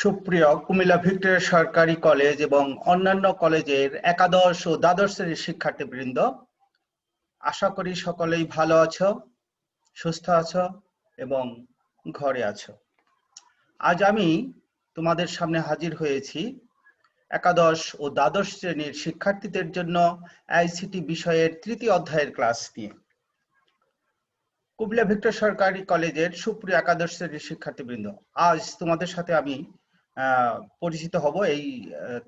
সুপ্রিয় কুমিল্লা ভিক্টোরিয়া সরকারি কলেজ এবং অন্যান্য কলেজের একাদশ ও দ্বাদশ শ্রেণীর শিক্ষার্থীবৃন্দ, আশা করি সকলেই ভালো আছো, সুস্থ আছো এবং ঘরে আছো। আজ আমি তোমাদের সামনে হাজির হয়েছি একাদশ ও দ্বাদশ শ্রেণীর শিক্ষার্থীদের জন্য আইসিটি বিষয়ের তৃতীয় অধ্যায়ের ক্লাস নিয়ে। কুমিল্লা ভিক্টোরিয়া সরকারি কলেজের সুপ্রিয় একাদশ শ্রেণীর শিক্ষার্থীবৃন্দ, আজ তোমাদের সাথে আমি পরিচিত হব এই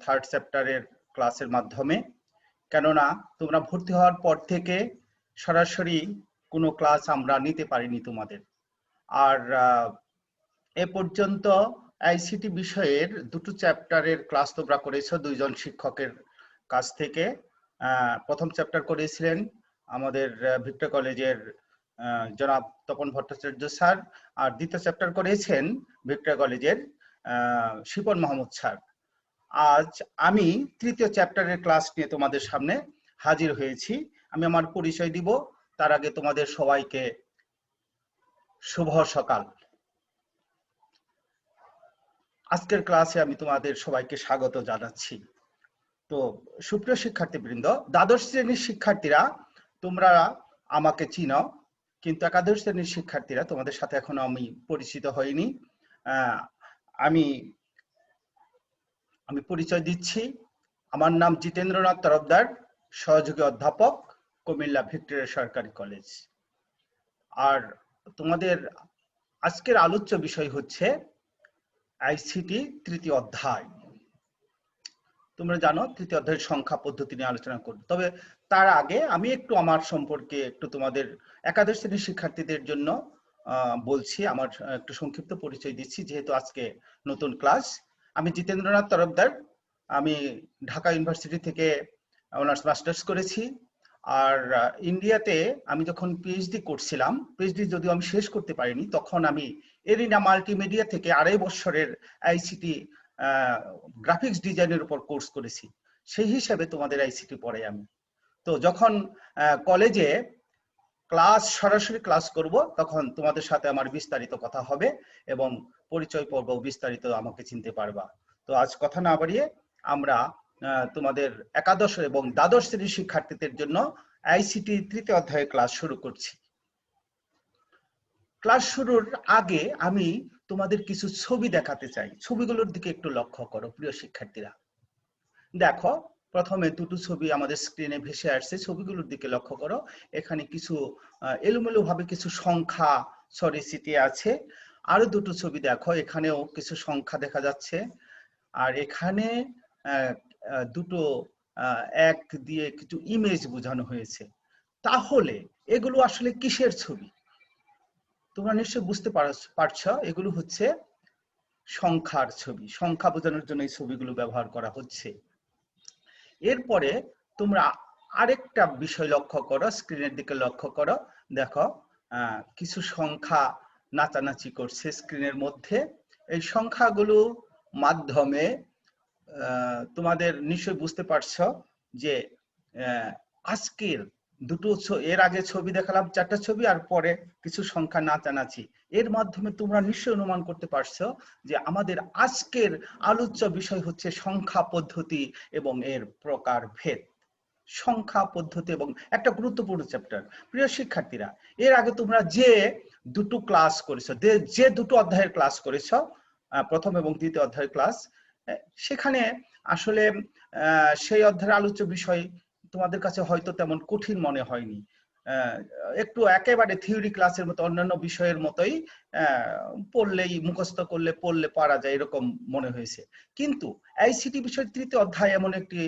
থার্ড চ্যাপ্টারের ক্লাসের মাধ্যমে। কেননা তোমরা ভর্তি হওয়ার পর থেকে সরাসরি কোনো ক্লাস আমরা নিতে পারিনি তোমাদের। আর এ পর্যন্ত আইসিটি বিষয়ের দুটো চ্যাপ্টারের ক্লাস তোমরা করেছো দুইজন শিক্ষকের কাছ থেকে। প্রথম চ্যাপ্টার করেছিলেন আমাদের ভিক্টোরিয়া কলেজের জনাব তপন ভট্টাচার্য স্যার, আর দ্বিতীয় চ্যাপ্টার করেছেন ভিক্টোরিয়া কলেজের শিপন মাহমুদ স্যার। আজ আমি তৃতীয় চ্যাপ্টারের ক্লাস নিয়ে তোমাদের সামনে হাজির হয়েছি। আমি আমার পরিচয় দিব, তার আগে তোমাদের সবাইকে শুভ সকাল। আজকের ক্লাসে আমি তোমাদের সবাইকে স্বাগত জানাচ্ছি। তো সুপ্রিয় শিক্ষার্থীবৃন্দ, দ্বাদশ শ্রেণীর শিক্ষার্থীরা তোমরা আমাকে চিনো, কিন্তু একাদশ শ্রেণীর শিক্ষার্থীরা তোমাদের সাথে এখনো আমি পরিচিত হইনি। আমি পরিচয় দিচ্ছি। আমার নাম জিতেন্দ্রনাথ তরফদার, সহযোগী অধ্যাপক, কুমিল্লা ভিক্টোরিয়া সরকারি কলেজ। আর তোমাদের আজকের আলোচ্য বিষয় হচ্ছে আইসিটি তৃতীয় অধ্যায়। তোমরা জানো তৃতীয় অধ্যায়ের সংখ্যা পদ্ধতি নিয়ে আলোচনা করব, তবে তার আগে আমি একটু আমার সম্পর্কে একটু তোমাদের একাদশ শ্রেণীর শিক্ষার্থীদের জন্য বলছি, আমার একটু সংক্ষিপ্ত পরিচয় দিচ্ছি, যেহেতু আজকে নতুন ক্লাস। আমি জিতেন্দ্রনাথ তরফদার, আমি ঢাকা ইউনিভার্সিটি থেকে অনার্স মাস্টার্স করেছি। আর ইন্ডিয়াতে আমি যখন পিএইচডি করছিলাম, পিএইচডি যদিও আমি শেষ করতে পারিনি, তখন আমি এরিনা মাল্টিমিডিয়া থেকে 2.5 বছরের আইসিটি গ্রাফিক্স ডিজাইনের উপর কোর্স করেছি। সেই হিসাবে তোমাদের আইসিটি পড়াই আমি। তো যখন কলেজে সরাসরি ক্লাস করব, তখন তোমাদের সাথে আমার বিস্তারিত কথা হবে এবং পরিচয় পর্ব বিস্তারিত আমাকে চিনতে পারবা। তো আজ কথা না বাড়িয়ে আমরা তোমাদের একাদশ এবং দ্বাদশ শ্রেণীর শিক্ষার্থীদের জন্য আইসিটি তৃতীয় অধ্যায়ের ক্লাস শুরু করছি। ক্লাস শুরুর আগে আমি তোমাদের কিছু ছবি দেখাতে চাই। ছবিগুলোর দিকে একটু লক্ষ্য করো প্রিয় শিক্ষার্থীরা। দেখো, প্রথমে দুটো ছবি আমাদের স্ক্রিনে ভেসে আসছে, ছবিগুলোর দিকে লক্ষ্য করো। এখানে কিছু এলোমেলো ভাবে কিছু সংখ্যা ছড়িয়ে ছিটিয়ে আছে। আরো দুটো ছবি দেখো, এখানেও কিছু সংখ্যা দেখা যাচ্ছে। আর এখানে দুটো এক দিয়ে কিছু ইমেজ বোঝানো হয়েছে। তাহলে এগুলো আসলে কিসের ছবি? তোমরা নিশ্চয়ই বুঝতে পারছো, এগুলো হচ্ছে সংখ্যার ছবি। সংখ্যা বোঝানোর জন্য এই ছবিগুলো ব্যবহার করা হচ্ছে। এরপরে তোমরা আরেকটা বিষয় লক্ষ্য করো, স্ক্রিনের দিকে লক্ষ্য করো। দেখো, কিছু সংখ্যা নাচানাচি করছে স্ক্রিনের মধ্যে। এই সংখ্যাগুলো মাধ্যমে তোমাদের নিশ্চয়ই বুঝতে পারছো যে আজকের দুটো, এর আগে ছবি দেখালাম 4টা ছবি, আর পরে কিছু সংখ্যা নাচানাচি। এর মাধ্যমে তোমরা নিশ্চয়ই অনুমান করতে পারছো যে আমাদের আজকের আলোচ্য বিষয় হচ্ছে সংখ্যা পদ্ধতি এবং এর প্রকারভেদ। সংখ্যা পদ্ধতি এবং একটা গুরুত্বপূর্ণ চ্যাপ্টার। প্রিয় শিক্ষার্থীরা, এর আগে তোমরা যে দুটো ক্লাস করেছো, যে দুটো অধ্যায়ের ক্লাস করেছো, প্রথম এবং দ্বিতীয় অধ্যায়ের ক্লাস, সেখানে আসলে সেই অধ্যায়ের আলোচ্য বিষয় তোমাদের কাছে হয়তো তেমন কঠিন মনে হয়নি। একটু একেবারে থিওরি ক্লাসের মতো, অন্যান্য বিষয়ের মতোই পড়লেই মুখস্থ করলে পড়লে পারা যায়, এরকম মনে হয়েছে। কিন্তু আইসিটি বিষয়ের তৃতীয় অধ্যায় এমন একটি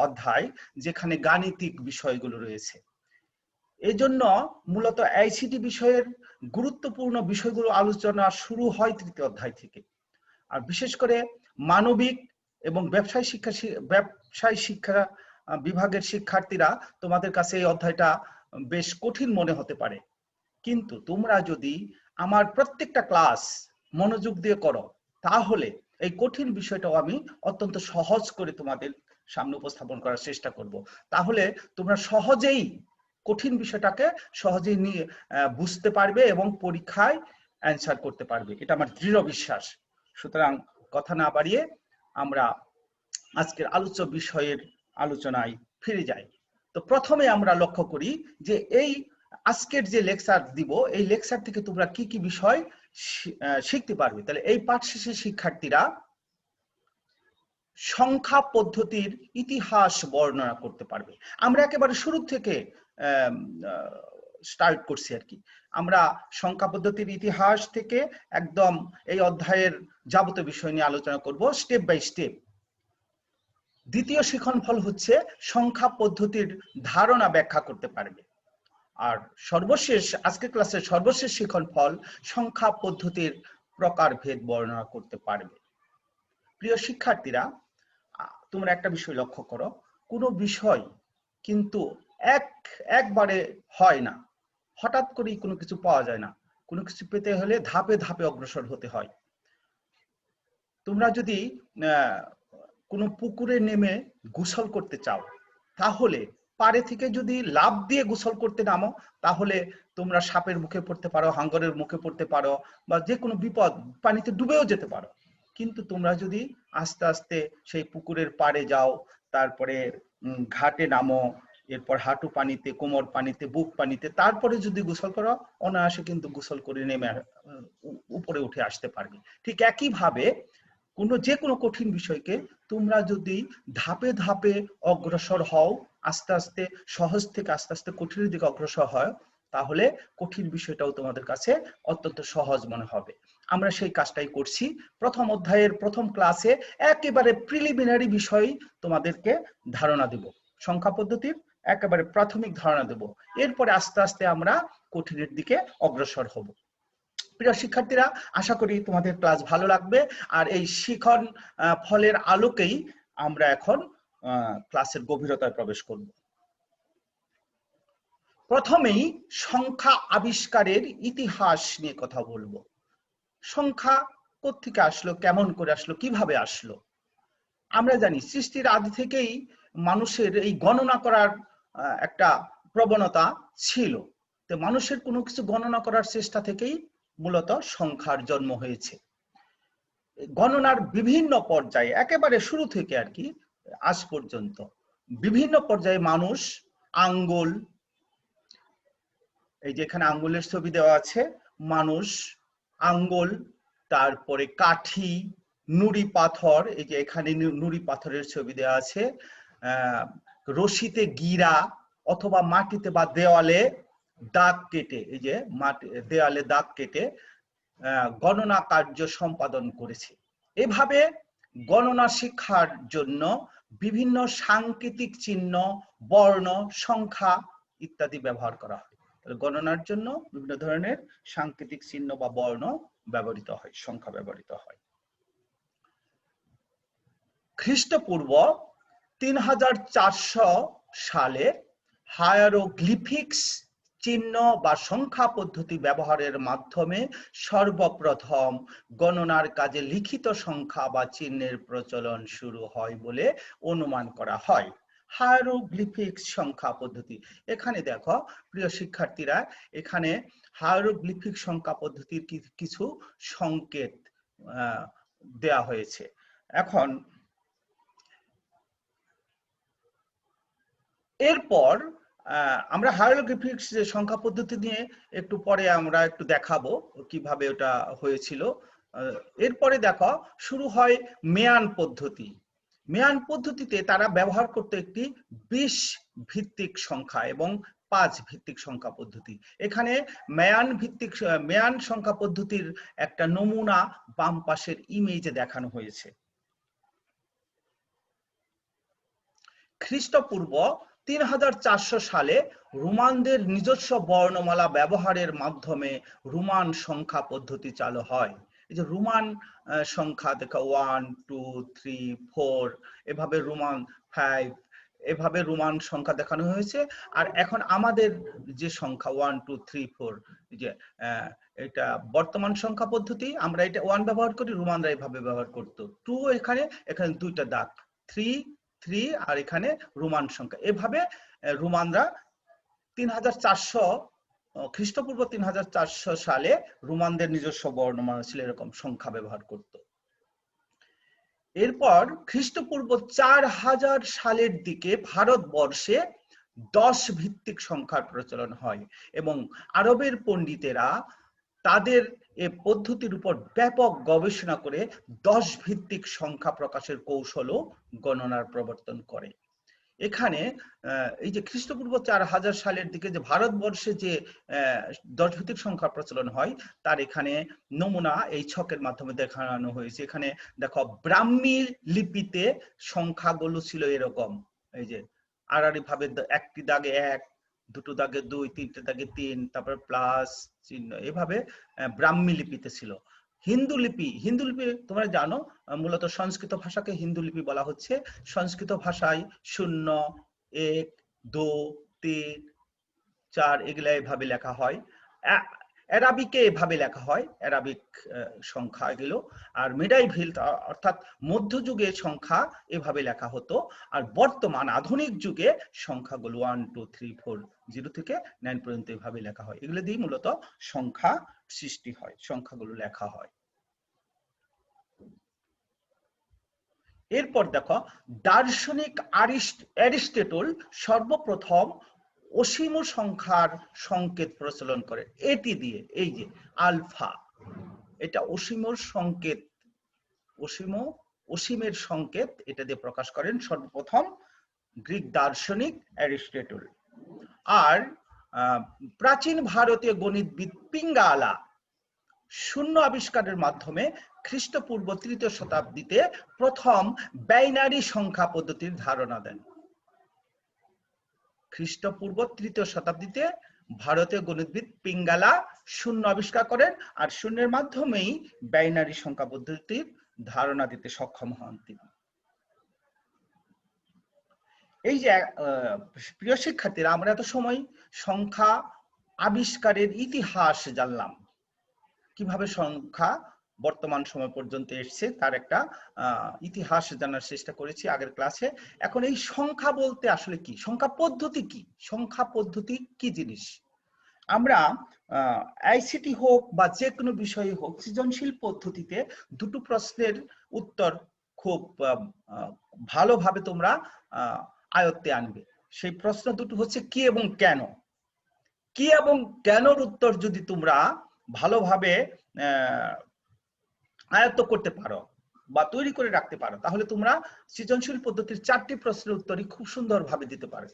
অধ্যায় যেখানে গাণিতিক বিষয়গুলো রয়েছে। এই জন্য মূলত আইসিটি বিষয়ের গুরুত্বপূর্ণ বিষয়গুলো আলোচনা শুরু হয় তৃতীয় অধ্যায় থেকে। আর বিশেষ করে মানবিক এবং ব্যবসায় শিক্ষা বিভাগের শিক্ষার্থীরা, তোমাদের কাছে এই অধ্যায়টা বেশ কঠিন মনে হতে পারে। কিন্তু তোমরা যদি আমার প্রত্যেকটা ক্লাস মনোযোগ দিয়ে করো, তাহলে এই কঠিন বিষয়টাও আমি অত্যন্ত সহজ করে তোমাদের সামনে উপস্থাপন করার চেষ্টা করব। তাহলে তোমরা সহজেই কঠিন বিষয়টাকে সহজেই বুঝতে পারবে এবং পরীক্ষায় অ্যান্সার করতে পারবে, এটা আমার দৃঢ় বিশ্বাস। সুতরাং কথা না বাড়িয়ে আমরা আজকের আলোচ্য বিষয়ের আলোচনায় ফিরে যাই। তো প্রথমে আমরা লক্ষ্য করি যে এই আজকের যে লেকচার দিব, এই লেকচার থেকে তোমরা কি কি বিষয় শিখতে পারবে। তাহলে এই পাঠ শেষে শিক্ষার্থীরা সংখ্যা পদ্ধতির ইতিহাস বর্ণনা করতে পারবে। আমরা একেবারে শুরু থেকে স্টার্ট করছি আর কি। আমরা সংখ্যা পদ্ধতির ইতিহাস থেকে একদম এই অধ্যায়ের যাবতীয় বিষয় নিয়ে আলোচনা করব স্টেপ বাই স্টেপ। দ্বিতীয় শিক্ষণফল হচ্ছে সংখ্যা পদ্ধতির ধারণা ব্যাখ্যা করতে পারবে। আর সর্বশেষ আজকের ক্লাসের সর্বশেষ শিক্ষণফল সংখ্যা পদ্ধতির প্রকারভেদ বর্ণনা করতে পারবে। প্রিয় শিক্ষার্থীরা, তোমরা একটা বিষয় লক্ষ্য করো, কোনো বিষয় কিন্তু একবারে হয় না, হঠাৎ করেই কোনো কিছু পাওয়া যায় না। কোনো কিছু পেতে হলে ধাপে ধাপে অগ্রসর হতে হয়। তোমরা যদি কোনো পুকুরে নেমে গোসল করতে চাও, তাহলে পাড়ে থেকে যদি লাফ দিয়ে গোসল করতে নামো, তাহলে তোমরা সাপের মুখে পড়তে পারো, হাঙ্গরের মুখে পড়তে পারো, বা যে কোনো বিপদ, পানিতে ডুবেও যেতে পারো। কিন্তু তোমরা যদি আস্তে আস্তে সেই পুকুরের পাড়ে যাও, তারপরে ঘাটে নামো, এরপর হাঁটু পানিতে, কোমর পানিতে, বুক পানিতে, তারপরে যদি গোসল করো, অনায়াসে কিন্তু গোসল করে নেমে উপরে উঠে আসতে পারবে। ঠিক একইভাবে যে কোনো কঠিন বিষয়কে তোমরা যদি ধাপে ধাপে অগ্রসর হও, আস্তে আস্তে সহজ থেকে আস্তে আস্তে কঠিনের দিকে অগ্রসর হয়, তাহলে কঠিন বিষয়টাও তোমাদের কাছে অত্যন্ত সহজ মনে হবে। আমরা সেই কাজটাই করছি। প্রথম অধ্যায়ের প্রথম ক্লাসে একেবারে প্রিলিমিনারি বিষয় তোমাদেরকে ধারণা দেব, সংখ্যা পদ্ধতির একেবারে প্রাথমিক ধারণা দেব। এরপরে আস্তে আস্তে আমরা কঠিনের দিকে অগ্রসর হব। প্রিয় শিক্ষার্থীরা, আশা করি তোমাদের ক্লাস ভালো লাগবে। আর এই শিখন ফলের আলোকেই আমরা এখন ক্লাসের গভীরতায় প্রবেশ করব। প্রথমেই সংখ্যা আবিষ্কারের ইতিহাস নিয়ে কথা বলবো। সংখ্যা কোত্থেকে আসলো, কেমন করে আসলো, কিভাবে আসলো? আমরা জানি সৃষ্টির আদি থেকেই মানুষের এই গণনা করার একটা প্রবণতা ছিল। তো মানুষের কোনো কিছু গণনা করার চেষ্টা থেকেই মূলত সংখ্যার জন্ম হয়েছে। গণনার বিভিন্ন পর্যায়ে, একেবারে শুরু থেকে আর কি আজ পর্যন্ত বিভিন্ন পর্যায়ে মানুষ আঙ্গুল, এই যে এখানে আঙ্গুলের ছবি দেওয়া আছে, মানুষ আঙ্গুল, তারপরে কাঠি, নুড়ি পাথর, এই যে এখানে নুড়ি পাথরের ছবি দেওয়া আছে, রশিতে গিরা অথবা মাটিতে বা দেওয়ালে দাগ কেটে, এই যে মাটি দেওয়ালে দাগ কেটে গণনা কার্য সম্পাদন করেছে। এভাবে গণনা শিক্ষার জন্য বিভিন্ন সাংকেতিক চিহ্ন, বর্ণ, সংখ্যা ইত্যাদি ব্যবহার করা হয়। গণনার জন্য বিভিন্ন ধরনের সাংকেতিক চিহ্ন বা বর্ণ ব্যবহৃত হয়, সংখ্যা ব্যবহৃত হয়। খ্রিস্টপূর্ব 3400 সালে হায়ারোগ্লিফিক্স চিহ্ন বা সংখ্যা পদ্ধতি ব্যবহারের মাধ্যমে সর্বপ্রথম গণনার কাজে লিখিত সংখ্যা বা চিহ্নের প্রচলন শুরু হয় বলে অনুমান করা হয়। হায়ারোগ্লিফিক্স সংখ্যা পদ্ধতি, এখানে দেখো প্রিয় শিক্ষার্থীরা, এখানে হায়ারোগ্লিফিক সংখ্যা পদ্ধতির কিছু সংকেত দেয়া হয়েছে। এখন এরপর আমরা হায়ারোগ্লিফিক্স সংখ্যা পদ্ধতি নিয়ে একটু পরে আমরা একটু দেখাবো কিভাবে ওটা হয়েছিল। এরপরে দেখো শুরু হয় মেয়ান পদ্ধতি। মেয়ান পদ্ধতিতে তারা ব্যবহার করতে একটি 20 ভিত্তিক সংখ্যা এবং 5 ভিত্তিক সংখ্যা পদ্ধতি। এখানে মেয়ান সংখ্যা পদ্ধতির একটা নমুনা বাম পাশের ইমেজে দেখানো হয়েছে। খ্রিস্টপূর্ব 3400 সালে রোমানদের নিজস্ব বর্ণমালা ব্যবহারের মাধ্যমে রোমান সংখ্যা পদ্ধতি চালু হয়। এই যে রোমান সংখ্যা দেখো 1 2 3 4, এভাবে রোমান 5, এভাবে রোমান সংখ্যা দেখানো হয়েছে। আর এখন আমাদের যে সংখ্যা 1 2 3 4, যে এটা বর্তমান সংখ্যা পদ্ধতি, আমরা এটা 1 ব্যবহার করি, রোমানরা এভাবে ব্যবহার করতো। 2 এখানে দুইটা দাগ, 3 আর এখানে রোমান সংখ্যা। এভাবে রোমানরা 3400 খ্রিস্টপূর্ব 3400 সালে রোমানদের নিজস্ব বর্ণমালা ছিল, এরকম সংখ্যা ব্যবহার করত। এরপর খ্রিস্টপূর্ব 4000 সালের দিকে ভারতবর্ষে 10 ভিত্তিক সংখ্যার প্রচলন হয় এবং আরবের পণ্ডিতেরা তাদের এই পদ্ধতির উপর ব্যাপক গবেষণা করে 10 ভিত্তিক সংখ্যা প্রকাশের কৌশল ও গণনার প্রবর্তন করে। এখানে এই যে খ্রিস্টপূর্ব 4000 সালের দিকে যে ভারতবর্ষে যে 10 ভিত্তিক সংখ্যা প্রচলন হয় তার এখানে নমুনা এই ছকের মাধ্যমে দেখানো হয়েছে। এখানে দেখো ব্রাহ্মী লিপিতে সংখ্যাগুলো ছিল এরকম, এই যে আড়াআড়ি ভাবে একটি দাগে 1, দুটো দাগে 2, তিনটে দাগে 3, তারপর প্লাস চিহ্ন, এভাবে ব্রাহ্মী লিপিতে ছিল। হিন্দু লিপি তোমরা জানো মূলত সংস্কৃত ভাষাকে হিন্দু লিপি বলা হচ্ছে। সংস্কৃত ভাষায় 0, 1, 2, 3, 4 এগুলা এভাবে লেখা হয়। অ্যারাবিকে এভাবে লেখা হয়, অ্যারাবিক সংখ্যা এগুলো। আর মিডাইভেল অর্থাৎ মধ্যযুগে সংখ্যা এভাবে লেখা হতো। আর বর্তমান আধুনিক যুগে সংখ্যাগুলো 1, 2, 3, 4, 0 থেকে 9 পর্যন্ত এভাবে লেখা হয়। এগুলো দিয়ে মূলত সংখ্যা সৃষ্টি হয়, সংখ্যাগুলো লেখা হয়। এরপর দেখো দার্শনিক অ্যারিস্টটল সর্বপ্রথম অসীম সংখ্যার সংকেত প্রচলন করে এটি দিয়ে, এই যে আলফা, এটা অসীমের সংকেত, অসীমের সংকেত এটা দিয়ে প্রকাশ করেন সর্বপ্রথম গ্রিক দার্শনিক অ্যারিস্টটল। আর প্রাচীন ভারতীয় গণিতবিদ পিঙ্গালা শূন্য আবিষ্কারের মাধ্যমে খ্রিস্টপূর্ব 3য় শতাব্দীতে প্রথম বাইনারি সংখ্যা পদ্ধতির ধারণা দেন। খ্রিস্টপূর্ব 3য় শতাব্দীতে ভারতীয় গণিতবিদ পিঙ্গালা শূন্য আবিষ্কার করেন আর শূন্যের মাধ্যমেই বাইনারি সংখ্যা পদ্ধতির ধারণা দিতে সক্ষম হন তিনি। এই যে প্রিয় শিক্ষার্থীরা, আমরা এত সময় সংখ্যা আবিষ্কারের ইতিহাস জানলাম, কিভাবে সংখ্যা বর্তমান সময় পর্যন্ত এসেছে তার একটা ইতিহাস জানার চেষ্টা করেছি আগের ক্লাসে। এখন এই সংখ্যা বলতে আসলে কি, সংখ্যা পদ্ধতি কি, সংখ্যা পদ্ধতি কি জিনিস? আমরা আইসিটি হোক বা যে কোনো বিষয়ে হোক, সৃজনশীল পদ্ধতিতে দুটো প্রশ্নের উত্তর খুব ভালোভাবে তোমরা আয়ত্তে আনবে। সেই প্রশ্ন দুটো হচ্ছে কি এবং কেন। কি এবং কেনর উত্তর যদি তোমরা ভালোভাবে আয়ত্ত করতে পারো বা তৈরি করে রাখতে পারো, তাহলে তোমরা সৃজনশীল পদ্ধতির 4টি প্রশ্নের উত্তরই খুব সুন্দরভাবে দিতে পারো।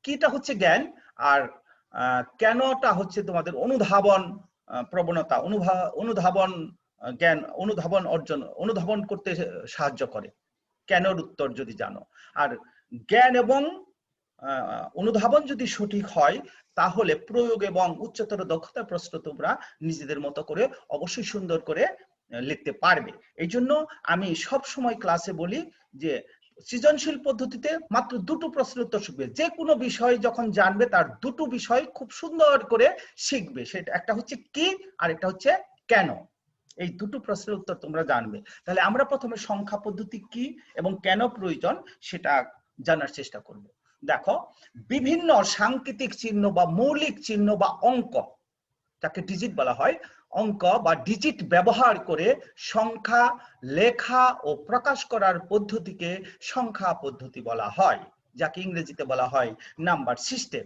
কিটা হচ্ছে জ্ঞান, আর কেনটা হচ্ছে তোমাদের অনুধাবন প্রবণতা, অনুধাবন জ্ঞান, অনুধাবন করতে সাহায্য করে কেনর উত্তর যদি জানো। আর জ্ঞান এবং অনুধাবন যদি সঠিক হয় তাহলে প্রয়োগ এবং উচ্চতর দক্ষতার প্রশ্ন তোমরা নিজেদের মতো করে অবশ্যই সুন্দর করে লিখতে পারবে। এই জন্য আমি সব সময় ক্লাসে বলি যে সৃজনশীল পদ্ধতিতে মাত্র দুটো প্রশ্নের উত্তর শিখবে। যে কোনো বিষয় যখন জানবে তার দুটো বিষয় খুব সুন্দর করে শিখবে, সেটা একটা হচ্ছে কি আর একটা হচ্ছে কেন। এই দুটো প্রশ্নের উত্তর তোমরা জানবে। তাহলে আমরা প্রথমে সংখ্যা পদ্ধতি কি এবং কেন প্রয়োজন সেটা জানার চেষ্টা করব। দেখো, বিভিন্ন সাংকেতিক চিহ্ন বা মৌলিক চিহ্ন বা অঙ্ক, যাকে ডিজিট বলা হয়, অঙ্ক বা ডিজিট ব্যবহার করে সংখ্যা লেখা ও প্রকাশ করার পদ্ধতিকে সংখ্যা পদ্ধতি বলা হয়, যাকে ইংরেজিতে বলা হয় নাম্বার সিস্টেম।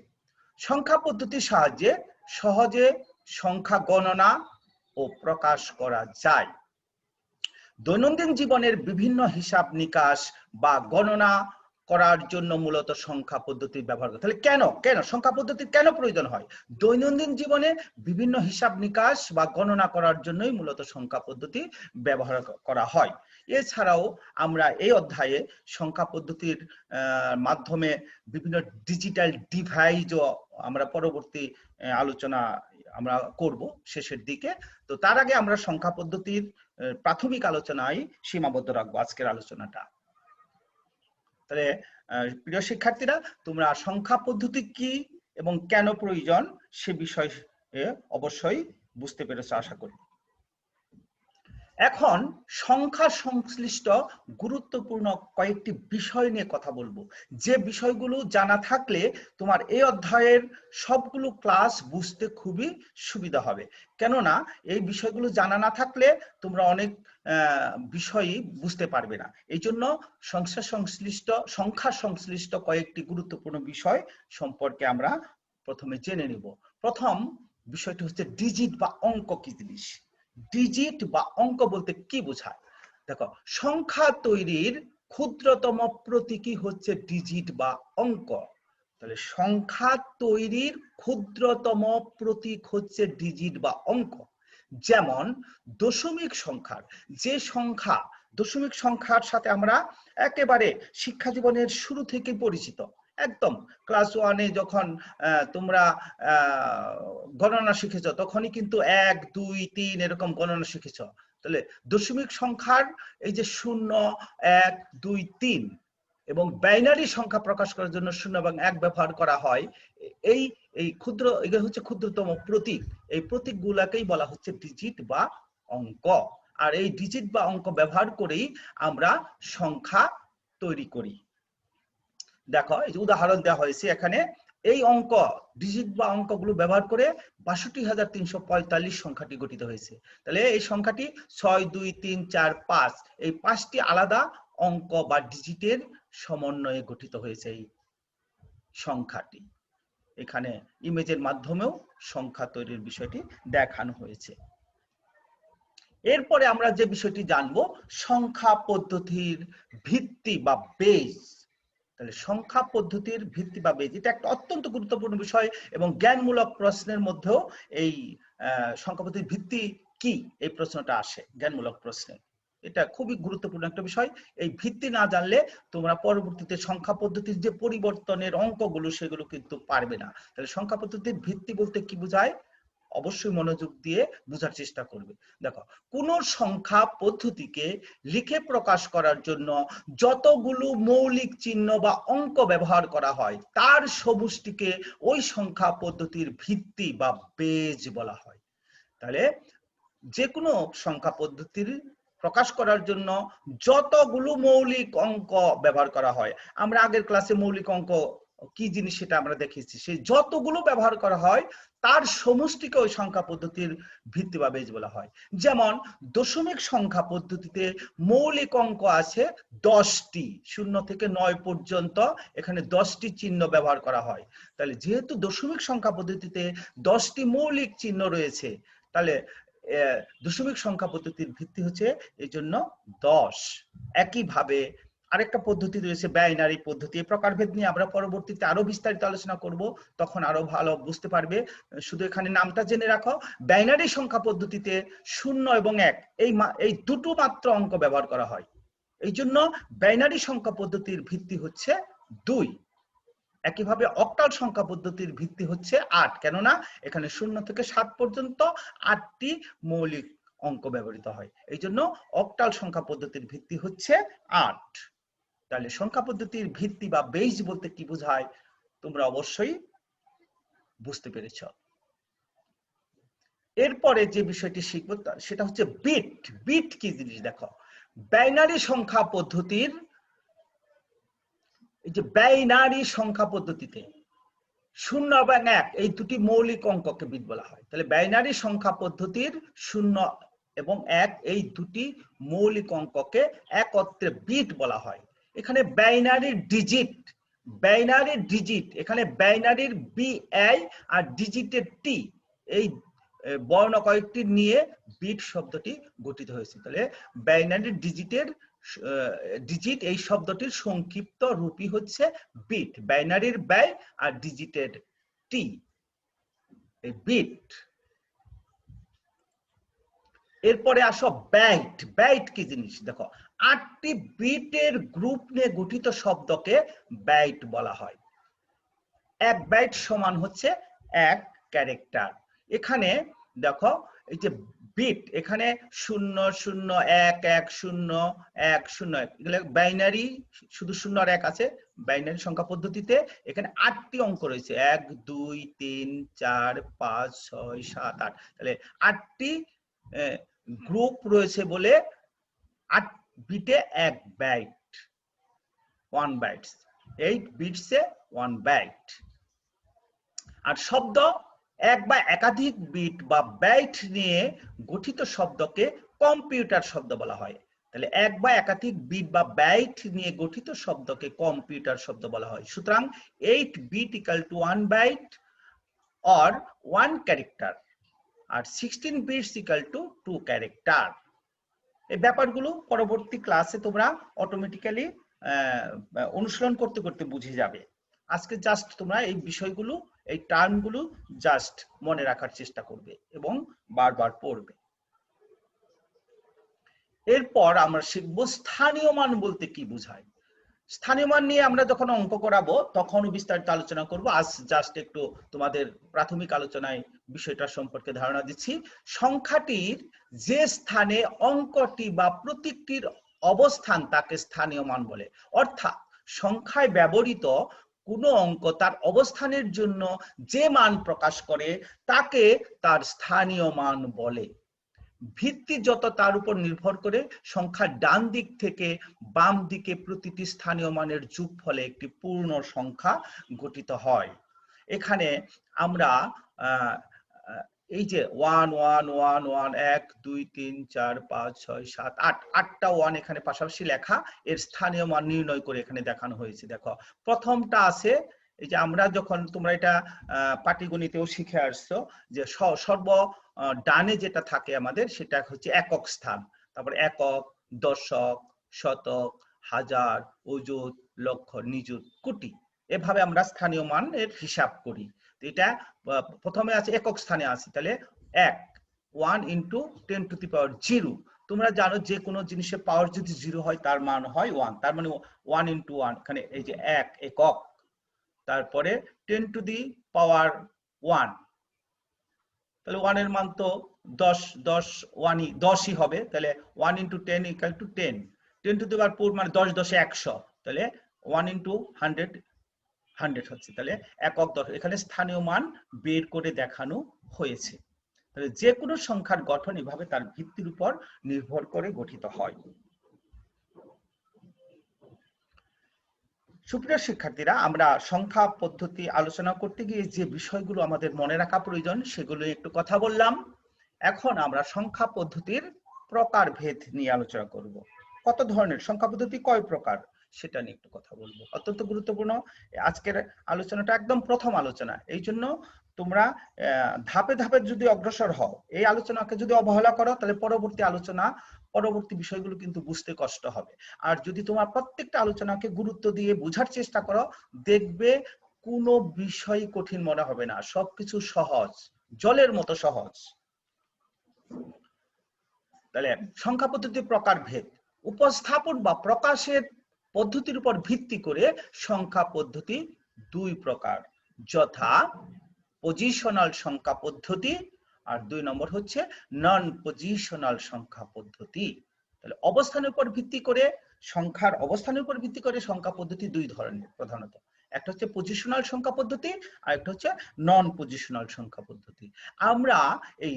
সংখ্যা পদ্ধতির সাহায্যে সহজে সংখ্যা গণনা ও প্রকাশ করা যায়। দৈনন্দিন জীবনের বিভিন্ন হিসাব নিকাশ বা গণনা করার জন্য মূলত সংখ্যা পদ্ধতি ব্যবহার করে। তাহলে কেন সংখ্যা পদ্ধতির কেন প্রয়োজন হয়? দৈনন্দিন জীবনে বিভিন্ন হিসাব নিকাশ বা গণনা করার জন্যই মূলত সংখ্যা পদ্ধতি ব্যবহার করা হয়। এছাড়াও আমরা এই অধ্যায়ে সংখ্যা পদ্ধতির মাধ্যমে বিভিন্ন ডিজিটাল ডিভাইসও আমরা পরবর্তী আলোচনা আমরা করব শেষের দিকে। তো তার আগে আমরা সংখ্যা পদ্ধতির প্রাথমিক আলোচনায় সীমাবদ্ধ রাখবো আজকের আলোচনাটা। তাহলে প্রিয় শিক্ষার্থীরা, তোমরা সংখ্যা পদ্ধতি কি এবং কেন প্রয়োজন সে বিষয়ে অবশ্যই বুঝতে পেরেছো আশা করি। এখন সংখ্যা সংশ্লিষ্ট গুরুত্বপূর্ণ কয়েকটি বিষয় নিয়ে কথা বলবো, যে বিষয়গুলো জানা থাকলে তোমার এই অধ্যায়ের সবগুলো ক্লাস বুঝতে খুবই সুবিধা হবে। কেননা এই বিষয়গুলো জানা না থাকলে তোমরা অনেক বিষয়ই বুঝতে পারবে না। এই জন্য সংখ্যা সংশ্লিষ্ট কয়েকটি গুরুত্বপূর্ণ বিষয় সম্পর্কে আমরা প্রথমে জেনে নিব। প্রথম বিষয়টি হচ্ছে ডিজিট বা অঙ্ক কি জিনিস। ডিজিট বা অঙ্ক বলতে কি বোঝায়? দেখো, সংখ্যা তৈরির ক্ষুদ্রতম প্রতীকী হচ্ছে ডিজিট বা অঙ্ক। তাহলে সংখ্যা তৈরির ক্ষুদ্রতম প্রতীক হচ্ছে ডিজিট বা অঙ্ক। যেমন দশমিক সংখ্যার দশমিক সংখ্যার সাথে আমরা একেবারে শিক্ষা জীবনের শুরু থেকে পরিচিত। একদম ক্লাস 1-এ যখন তোমরা গণনা শিখেছ তখনই কিন্তু 1, 2, 3 এরকম গণনা শিখেছ। তাহলে দশমিক সংখ্যার এই যে 0, 1, 2, 3 এবং বাইনারি সংখ্যা প্রকাশ করার জন্য 0 এবং 1 ব্যবহার করা হয়। এগুলো হচ্ছে ক্ষুদ্রতম প্রতীক। এই প্রতীকগুলোকেই বলা হচ্ছে ডিজিট বা অঙ্ক। আর এই ডিজিট বা অঙ্ক ব্যবহার করেই আমরা সংখ্যা তৈরি করি। দেখো, এই যে উদাহরণ দেওয়া হয়েছে এখানে, এই অঙ্ক ডিজিট বা অঙ্কগুলো ব্যবহার করে ৬২,৩৪৫ সংখ্যাটি গঠিত হয়েছে। তাহলে এই সংখ্যাটি ৬, ২, ৩, ৪, ৫ এই ৫টি আলাদা অঙ্ক বা ডিজিটের সমন্বয়ে গঠিত হয়েছে এই সংখ্যাটি। এখানে ইমেজের মাধ্যমেও সংখ্যা তৈরির বিষয়টি দেখানো হয়েছে। এরপরে আমরা যে বিষয়টি জানবো, সংখ্যা পদ্ধতির ভিত্তি বা বেস। তাহলে সংখ্যা পদ্ধতির ভিত্তি বা বেস, এটা একটা অত্যন্ত গুরুত্বপূর্ণ বিষয় এবং জ্ঞানমূলক প্রশ্নের মধ্যেও এই সংখ্যা পদ্ধতির ভিত্তি কি এই প্রশ্নটা আসে জ্ঞানমূলক প্রশ্নে। এটা খুবই গুরুত্বপূর্ণ একটা বিষয়। এই ভিত্তি না জানলে তোমরা পরবর্তীতে সংখ্যা পদ্ধতির যে পরিবর্তনের অঙ্কগুলো সেগুলো কিন্তু পারবে না। তাহলে সংখ্যা পদ্ধতির ভিত্তি বলতে কি বোঝায় অবশ্যই মনোযোগ দিয়ে বোঝার চেষ্টা করবে। দেখো, কোন সংখ্যা পদ্ধতিকে লিখে প্রকাশ করার জন্য যতগুলো মৌলিক চিহ্ন বা অঙ্ক ব্যবহার করা হয় তার সমষ্টিকে ওই সংখ্যা পদ্ধতির ভিত্তি বা বেজ বলা হয়। তাহলে যে কোনো সংখ্যা পদ্ধতির প্রকাশ করার জন্য যতগুলো মৌলিক অঙ্ক ব্যবহার করা হয়, আমরা আগের ক্লাসে মৌলিক অঙ্ক কি জিনিস সেটা আমরা দেখেছি, সেই যতগুলো ব্যবহার করা হয় তার সমষ্টিকে ওই সংখ্যা পদ্ধতির ভিত্তি বা বেজ বলা হয়। যেমন দশমিক সংখ্যা পদ্ধতিতে মৌলিক অঙ্ক আছে 10টি, 0 থেকে 9 পর্যন্ত এখানে 10টি চিহ্ন ব্যবহার করা হয়। তাহলে যেহেতু দশমিক সংখ্যা পদ্ধতিতে 10টি মৌলিক চিহ্ন রয়েছে, তাহলে দশমিক সংখ্যা পদ্ধতির ভিত্তি হচ্ছে এই জন্য 10। একইভাবে আরেকটা পদ্ধতি রয়েছে বাইনারি পদ্ধতি। এই প্রকারভেদ নিয়ে আমরা পরবর্তীতে আরো বিস্তারিত আলোচনা করব, তখন আরো ভালো বুঝতে পারবে। শুধু এখানে নামটা জেনে রাখো, বাইনারি সংখ্যা পদ্ধতিতে 0 এবং 1 এই দুটো মাত্র অঙ্ক ব্যবহার করা হয়। এই জন্য বাইনারি সংখ্যা পদ্ধতির ভিত্তি হচ্ছে 2। একইভাবে অক্টাল সংখ্যা পদ্ধতির ভিত্তি হচ্ছে 8, কেননা এখানে 0 থেকে 7 পর্যন্ত 8টি মৌলিক অঙ্ক ব্যবহৃত হয়। এই জন্য অক্টাল সংখ্যা পদ্ধতির ভিত্তি হচ্ছে 8। তাহলে সংখ্যা পদ্ধতির ভিত্তি বা বেস বলতে কি বোঝায় তোমরা অবশ্যই বুঝতে পেরেছ। এরপরে যে বিষয়টি শিখব সেটা হচ্ছে বিট। বিট কি জিনিস? দেখো, বাইনারি সংখ্যা পদ্ধতির এই যে বাইনারি সংখ্যা পদ্ধতিতে 0 এবং 1 এই দুটি মৌলিক অঙ্ককে বিট বলা হয়। তাহলে বাইনারি সংখ্যা পদ্ধতির 0 এবং 1 এই দুটি মৌলিক অঙ্ককে একত্রে বিট বলা হয়। এখানে বাইনারির ডিজিট, এখানে বাইনারির BI আর ডিজিটের T, এই বর্ণ কয়েকটি নিয়ে বিট শব্দটি গঠিত হয়েছে। তাহলে বাইনারি ডিজিট এই শব্দটির সংক্ষিপ্ত রূপই হচ্ছে বিট। বাইনারির বাই আর ডিজিটের টি, এই বিট। এরপরে আসো বাইট। বাইট কি জিনিস? দেখো, 8টি বিটের গ্রুপ নিয়ে গঠিত শব্দকে বাইট বলা হয়। 1 বাইট সমান হচ্ছে 1 ক্যারেক্টার। এখানে দেখো, এই যে বিট, এখানে 0 0 1 1 0 1 0 1 এগুলো বাইনারি, শুধু 0 আর 1 আছে। বাইনারি সংখ্যা পদ্ধতিতে এখানে 8টি অঙ্ক রয়েছে, 1 2 3 4 5 6 7 8। তাহলে 8টি গ্রুপ রয়েছে বলে 8 বিটে 1 বাইট, 1 বাইটস, 8 বিটসে 1 বাইট। আর শব্দ এক বা একাধিক বিট বা বাইট নিয়ে গঠিত শব্দকে কম্পিউটার শব্দ বলা হয়। তাহলে এক বা একাধিক বিট বা বাইট নিয়ে গঠিত শব্দকে কম্পিউটার শব্দ বলা হয়। সুতরাং 8 bit equal to 1 byte or 1 character, আর 16 বিটস ইকুয়াল টু 2 ক্যারেক্টার। এই ব্যাপারগুলো পরবর্তী ক্লাসে তোমরা অটোমেটিক্যালি অনুশীলন করতে করতে বুঝে যাবে। আজকে জাস্ট তোমরা এই বিষয়গুলো, এই টার্মগুলো জাস্ট মনে রাখার চেষ্টা করবে এবং বারবার পড়বে। এরপর আমরা শিখবো স্থানীয় মান বলতে কি বোঝায়। স্থানীয় মান নিয়ে আমরা যখন অঙ্ক করাবো তখন বিস্তারিত আলোচনা করব। আজ জাস্ট একটু তোমাদের প্রাথমিক আলোচনায় বিষয়টা সম্পর্কে ধারণা দিচ্ছি। সংখ্যাটির যে স্থানে অঙ্কটি বা প্রতীকটির অবস্থান তাকে স্থানীয় মান বলে। অর্থাৎ সংখ্যায় ব্যবহৃত কোনো অঙ্ক তার অবস্থানের জন্য যে মান প্রকাশ করে তাকে তার স্থানীয় মান বলে। ভিত্তি যত তার উপর নির্ভর করে সংখ্যার ডান দিক থেকে বাম দিকে প্রতিটি স্থানীয় মানের যোগফলে একটি পূর্ণ সংখ্যা গঠিত হয়। এখানে আমরা এই যে 1 1 1 1 1 2 3 4 5 6 7 8 8টা 1 এখানে পাশাপাশি লেখা, এর স্থানীয় মান নির্ণয় করে এখানে দেখানো হয়েছে। দেখো প্রথমটা আছে, এই যে আমরা যখন তোমরা এটা পাটিগণিতেও শিখে আসছো যে সর্ব ডানে যেটা থাকে আমাদের সেটা হচ্ছে একক স্থান, তারপর একক, দশক, শতক, হাজার, অযুত, লক্ষ, নিযুত, কোটি, এভাবে আমরা স্থানীয় মান এর হিসাব করি। এটা প্রথমে আছে একক স্থানে আছে, তাহলে 1 1 ইন্টু 10 টু দি পাওয়ার 0। তোমরা জানো যে কোনো জিনিসের পাওয়ার যদি 0 হয় তার মান হয় 1, তার মানে 1 ইন্টু 1, এখানে এই যে 1 একক, তারপরে 10 টু দি পাওয়ার 1, তাহলে 1 এর মান তো 10, 10 1ই 10ই হবে, তাহলে 1 into 10 equal to 10, 10 to the power 4 মানে 10 10 100, তাহলে 1 ইন্টু 100 100 হচ্ছে, তাহলে একক 10। এখানে স্থানীয় মান বের করে দেখানো হয়েছে। তাহলে যে কোনো সংখ্যার গঠন এভাবে তার ভিত্তির উপর নির্ভর করে গঠিত হয়। সুপ্রিয় শিক্ষার্থীরা, আমরা সংখ্যা পদ্ধতি আলোচনা করতে গিয়ে যে বিষয়গুলো আমাদের মনে রাখা প্রয়োজন সেগুলো একটু কথা বললাম। এখন আমরা সংখ্যা পদ্ধতির প্রকারভেদ নিয়ে আলোচনা করব। কত ধরনের সংখ্যা পদ্ধতি, কয় প্রকার, সেটা নিয়ে একটু কথা বলবো। অত্যন্ত গুরুত্বপূর্ণ আজকের আলোচনাটা, একদম প্রথম আলোচনা, এই জন্য তোমরা ধাপে ধাপে যদি অগ্রসর হও, এই আলোচনাকে যদি অবহেলা করো তাহলে পরবর্তী আলোচনা, পরবর্তী বিষয়গুলো কিন্তু বুঝতে কষ্ট হবে। আর যদি তোমার প্রত্যেকটা আলোচনাকে গুরুত্ব দিয়ে বোঝার চেষ্টা করো, দেখবে কোনো বিষয় কঠিন মনে হবে না, সবকিছু সহজ, জলের মতো সহজ। তাহলে সংখ্যা পদ্ধতির প্রকারভেদ, উপস্থাপন বা প্রকাশের পদ্ধতির উপর ভিত্তি করে সংখ্যা পদ্ধতি 2 প্রকার, যথা পজিশনাল সংখ্যা পদ্ধতি আর 2 নম্বর হচ্ছে নন পজিশনাল সংখ্যা পদ্ধতি। তাহলে অবস্থানের উপর ভিত্তি করে, সংখ্যার অবস্থানের উপর ভিত্তি করে সংখ্যা পদ্ধতি 2 ধরনের প্রধানত। একটা হচ্ছে পজিশনাল সংখ্যা পদ্ধতি আর একটা হচ্ছে নন পজিশনাল সংখ্যা পদ্ধতি। আমরা এই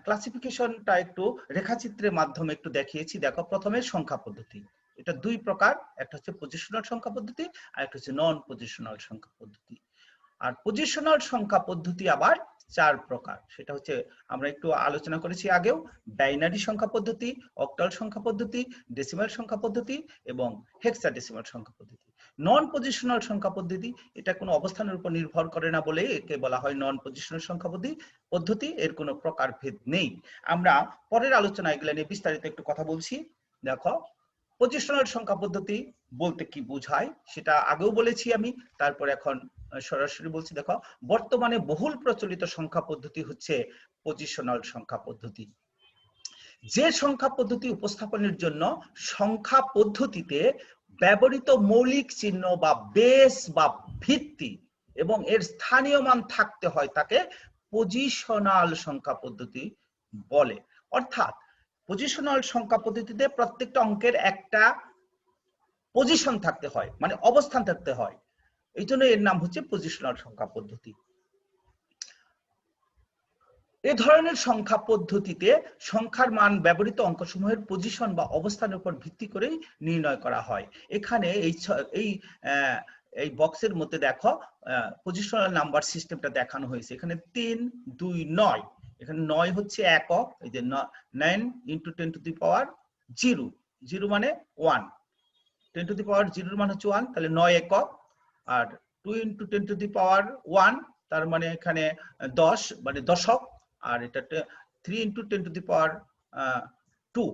ক্লাসিফিকেশনটা একটু রেখাচিত্রের মাধ্যমে একটু দেখিয়েছি। দেখো প্রথমে সংখ্যা পদ্ধতি, এটা 2 প্রকার, একটা হচ্ছে পজিশনাল সংখ্যা পদ্ধতি আর একটা হচ্ছে নন পজিশনাল সংখ্যা পদ্ধতি। আর পজিশনাল সংখ্যা পদ্ধতি আবার 4 প্রকার, সেটা হচ্ছে আমরা একটু আলোচনা করেছি আগেও, বাইনারি সংখ্যা পদ্ধতি, অক্টাল সংখ্যা পদ্ধতি, ডেসিমাল সংখ্যা পদ্ধতি এবং হেক্সাডেসিমাল সংখ্যা পদ্ধতি। নন পজিশনাল সংখ্যা পদ্ধতি, এটা কোনো অবস্থানের উপর নির্ভর করে না বলে একে বলা হয় নন পজিশনাল সংখ্যা পদ্ধতি, এর কোনো প্রকারভেদ নেই। আমরা পরের আলোচনায় এগুলো নিয়ে বিস্তারিত একটু কথা বলছি। দেখো পজিশনাল সংখ্যা পদ্ধতি বলতে কি বোঝায় সেটা আগেও বলেছি আমি, তারপর এখন সরাসরি বলছি। দেখো বর্তমানে বহুল প্রচলিত সংখ্যা পদ্ধতি হচ্ছে পজিশনাল সংখ্যা পদ্ধতি। যে সংখ্যা পদ্ধতি উপস্থাপনের জন্য সংখ্যা পদ্ধতিতে ব্যবহৃত মৌলিক চিহ্ন বা বেস বা ভিত্তি এবং এর স্থানীয় মান থাকতে হয় তাকে পজিশনাল সংখ্যা পদ্ধতি বলে। অর্থাৎ পজিশনাল সংখ্যা পদ্ধতিতে প্রত্যেকটা অঙ্কের একটা পজিশন থাকতে হয়, মানে অবস্থান থাকতে হয়, এই জন্য এর নাম হচ্ছে পজিশনাল সংখ্যা পদ্ধতি। এ ধরনের সংখ্যা পদ্ধতিতে সংখ্যার মান ব্যবহৃত অঙ্কসমূহের পজিশন বা অবস্থানের উপর ভিত্তি করেই নির্ণয় করা হয়। এখানে এই বক্সের মধ্যে দেখো পজিশনাল নাম্বার সিস্টেমটা দেখানো হয়েছে। এখানে 3, 2, 9, এখানে 9 হচ্ছে একক, এই যে 9 × 10⁻0, 0 মানে 1, 10⁻0 মানে হচ্ছে 1, তাহলে 9 একক। আর 2 × 10⁻1, তার মানে এখানে 10 মানে দশক। আর এটা 3 × 10⁻2,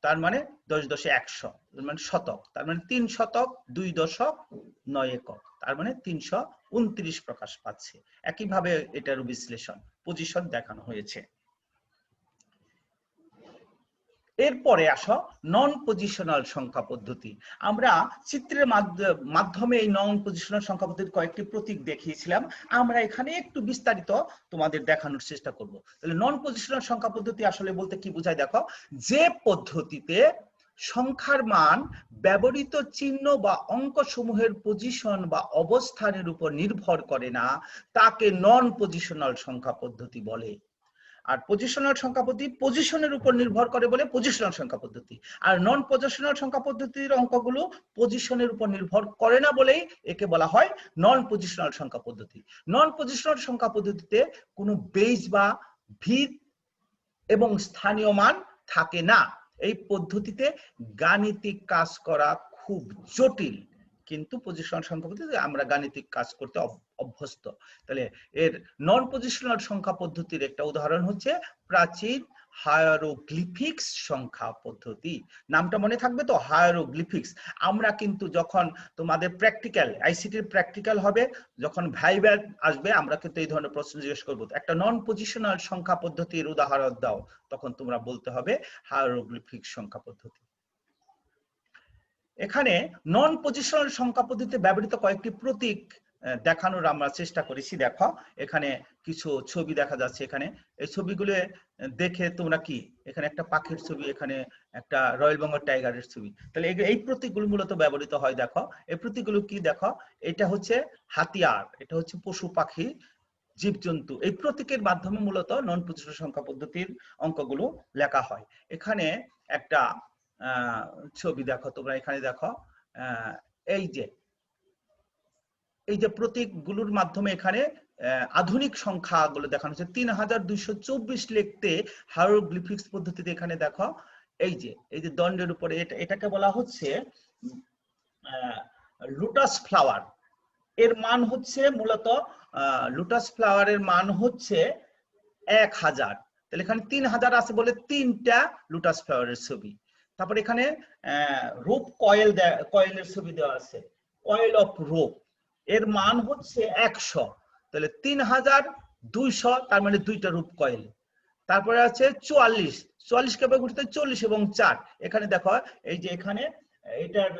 তার মানে 10 10 100, মানে শতক। তার মানে 3 শতক 2 দশক 9 একক, তার মানে 329 প্রকাশ পাচ্ছে। একইভাবে এটার বিশ্লেষণ পজিশন দেখানো হয়েছে। এরপরে আসো নন পজিশনাল সংখ্যা পদ্ধতি। আমরা চিত্রের মাধ্যমে এই নন পজিশনাল সংখ্যা পদ্ধতির কয়েকটি প্রতীক দেখিয়েছিলাম। আমরা এখানে একটু বিস্তারিত তোমাদের দেখানোর চেষ্টা করব। তাহলে নন পজিশনাল সংখ্যা পদ্ধতি আসলে বলতে কি বোঝায় দেখো, যে পদ্ধতিতে সংখ্যার মান ব্যবহৃত চিহ্ন বা অঙ্ক সমূহের পজিশন বা অবস্থানের উপর নির্ভর করে না, তাকে নন পজিশনাল সংখ্যা পদ্ধতি বলে। আর পজিশনাল সংখ্যা পদ্ধতি পজিশনের উপর নির্ভর করে বলে পজিশনাল সংখ্যা পদ্ধতি। আর নন পজিশনাল সংখ্যা পদ্ধতির অঙ্কগুলো পজিশনের উপর নির্ভর করে না বলেই একে বলা হয় নন পজিশনাল সংখ্যা পদ্ধতি। নন পজিশনাল সংখ্যা পদ্ধতিতে কোনো বেস বা ভিত এবং স্থানীয় মান থাকে না। এই পদ্ধতিতে গাণিতিক কাজ করা খুব জটিল, কিন্তু পজিশনাল সংখ্যা পদ্ধতিতে আমরা গাণিতিক কাজ করতে অভ্যস্ত। তাহলে এর নন পজিশনাল সংখ্যা পদ্ধতির একটা উদাহরণ হচ্ছে প্রাচীন হায়ারোগ্লিফিক্স সংখ্যা পদ্ধতি। নামটা মনে থাকবে তো, হায়ারোগ্লিফিক্স। আমরা কিন্তু যখন তোমাদের প্র্যাকটিক্যাল আইসিটির প্র্যাকটিক্যাল হবে, যখন ভাইভা আসবে, আমরা কিন্তু এই ধরনের প্রশ্ন জিজ্ঞেস করব, একটা নন পজিশনাল সংখ্যা পদ্ধতির উদাহরণ দাও, তখন তোমরা বলতে হবে হায়ারোগ্লিফিক্স সংখ্যা পদ্ধতি। এখানে নন পজিশনাল সংখ্যা পদ্ধতিতে ব্যবহৃত কয়েকটি প্রতীক দেখানোর আমরা চেষ্টা করেছি। দেখো এখানে কিছু ছবি দেখা যাচ্ছে। এখানে এই ছবিগুলো দেখে তোমরা কি, এখানে একটা পাখির ছবি, এখানে একটা রয়্যাল বেঙ্গল টাইগারের ছবি। তাহলে এই প্রতীকগুলো মূলত ব্যবহৃত হয়। দেখো এই প্রতীকগুলো কি, দেখো এটা হচ্ছে হাতিয়ার, এটা হচ্ছে পশু পাখি জীবজন্তু। এই প্রতীকের মাধ্যমে মূলত নন পজিশনাল সংখ্যা পদ্ধতির অঙ্কগুলো লেখা হয়। এখানে একটা ছবি দেখো তোমরা, এখানে দেখো এই যে প্রতীকগুলোর মাধ্যমে এখানে আধুনিক সংখ্যাগুলো দেখানো হচ্ছে। 3224 লিখতে হায়ারোগ্লিফিক্স পদ্ধতিতে এখানে দেখো এই যে দণ্ডের উপরে এটাকে বলা হচ্ছে লোটাস ফ্লাওয়ার। এর মান হচ্ছে মূলত লোটাস ফ্লাওয়ারের মান হচ্ছে 1000। তাহলে এখানে 3000 আছে বলে 3টা লোটাস ফ্লাওয়ারের ছবি। তারপর এখানে রোপ কয়েলের ছবি দেওয়া আছে, কয়েল অফ রোপ, এর মান হচ্ছে 100। তাহলে 3200, তার মানে 2টা রূপ কয়েল। তারপরে আছে 44 কে ঘুরতে 40 এবং 4। এখানে দেখো এই যে এখানে এটার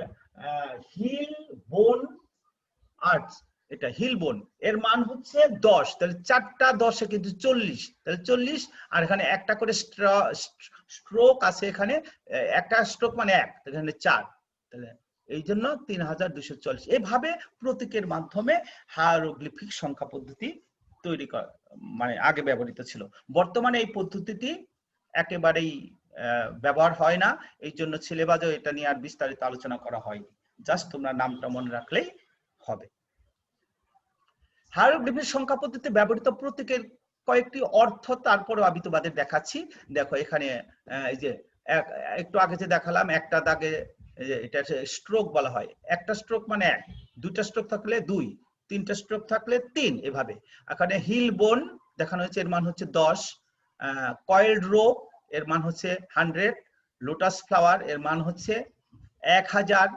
হিল বোন আর্চ, এটা হিল বোন, এর মান হচ্ছে 10। তাহলে 4টা 10-এ কিন্তু 40, তাহলে 40। আর এখানে একটা করে স্ট্রোক আছে, এখানে একটা স্ট্রোক মানে 1, এখানে 4, তাহলে এই জন্য 3240। এভাবে প্রতীকের মাধ্যমে হায়ারোগ্লিফিক সংখ্যা পদ্ধতি তৈরি করা, মানে আগে ব্যবহৃত ছিল। বর্তমানে এই পদ্ধতিটি একেবারেই ব্যবহার হয় না, এই জন্য সিলেবাসেও এটা নিয়ে আর বিস্তারিত আলোচনা করা হয়নি। জাস্ট তোমরা নামটা মনে রাখলেই হবে। হায়ারোগ্লিফিক সংখ্যা পদ্ধতিতে ব্যবহৃত প্রতীকের কয়েকটি অর্থ তারপরেও আমি তোমাদের দেখাচ্ছি। দেখো এখানে এই যে একটু আগে যে দেখালাম, একটা দাগে এটা স্ট্রোক বলা হয়। একটা স্ট্রোক মানে 1, 2টা স্ট্রোক থাকলে 2, 3টা স্ট্রোক থাকলে 3, এভাবে। এখানে হিল বোন দেখানো হয়েছে, এর মান হচ্ছে 10। কয়েলড রোপ এর মান হচ্ছে 100। লোটাস ফ্লাওয়ার এর মান হচ্ছে 1000।